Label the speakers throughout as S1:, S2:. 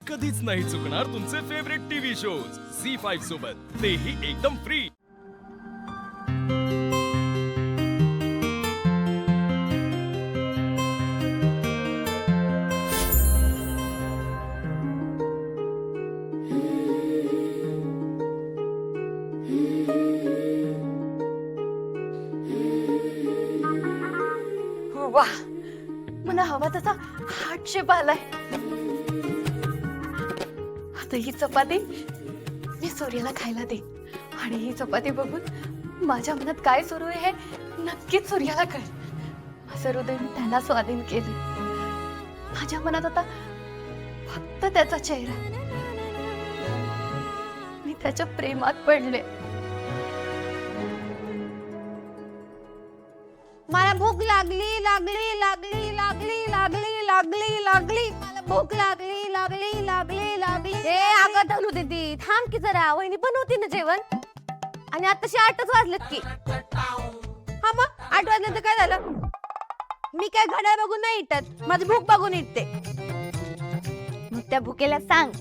S1: कधीच नाही चुकणार तुमचे फेवरेट टीव्ही शोज झी5 सोबत, तेही एकदम फ्री।
S2: वाह, मला हवा तसा हार्ट शेप आलाय। आता ही चपाती मी सूर्याला खायला दे आणि ही चपाती बघून माझ्या मनात काय सुरू आहे हे नक्कीच सूर्याला कळेल। माझं हृदय मी त्याला स्वाधीन केले। माझ्या मनात आता फक्त त्याचा चेहरा। मी त्याच्या प्रेमात पडले।
S3: मला भूक लागली लागली लागली लागली लागली लागली लागली मला भूक लागली लागली लागली लागली। ए अगं धनू दीदी थांब की जरा, वहिनी बनवती ना जेवण आणि आताशी 8च वाजलेत की। हा मग 8 वाजले तर काय झालं? मी काय घड्याळ बघून नाही इटत, माझी भूक बघून इटते। मग त्या भुकेला सांग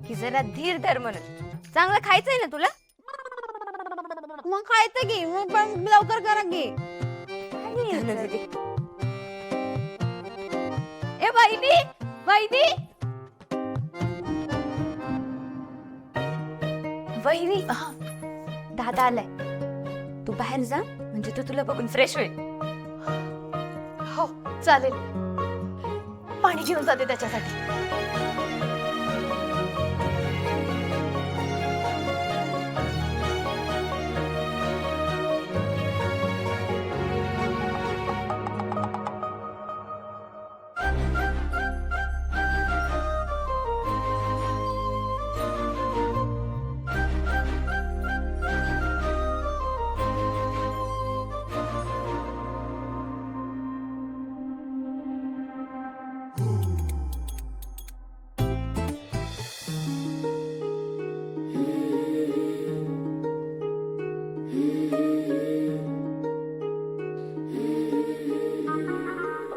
S3: की जरा धीर धर म्हणून। चांगलं खायचंय ना तुला? मग खायचं की, मग पण लवकर करा की। ए वहिनी वहिनी
S2: वहिनी,
S3: दादा आलाय, तू बाहेर जा म्हणजे तो तुला बघून फ्रेश होईल।
S2: हो चालेल, पाणी घेऊन जाते त्याच्यासाठी।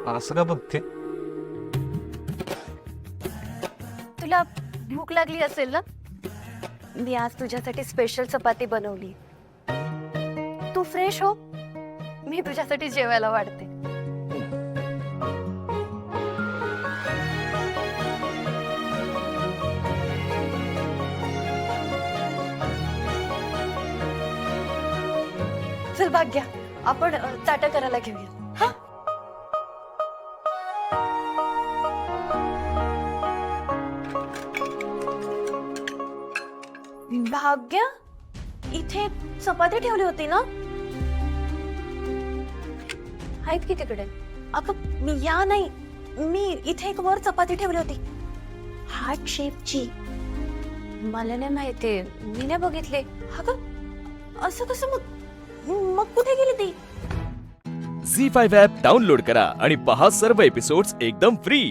S4: असं का बघते?
S2: तुला भूक लागली असेल ना? मी आज तुझ्यासाठी स्पेशल चपाती बनवली। तू फ्रेश हो, मी तुझ्यासाठी जेवायला वाढते। चल भाग्या, आपण ताटं करायला घेऊया। हा, भाग्या, इथे चपाती ठेवली होती ना? आहेत की तिकडे? अगं मी या नाही, मी इथे एक वर चपाती ठेवली होती हार्ट शेपची।
S3: मला नाही माहिती, मी नाही बघितले।
S2: अगं असं कसं? मग कुठे गेली ती?
S1: झी5 ॲप डाउनलोड करा आणि पहा सर्व एपिसोड्स एकदम फ्री।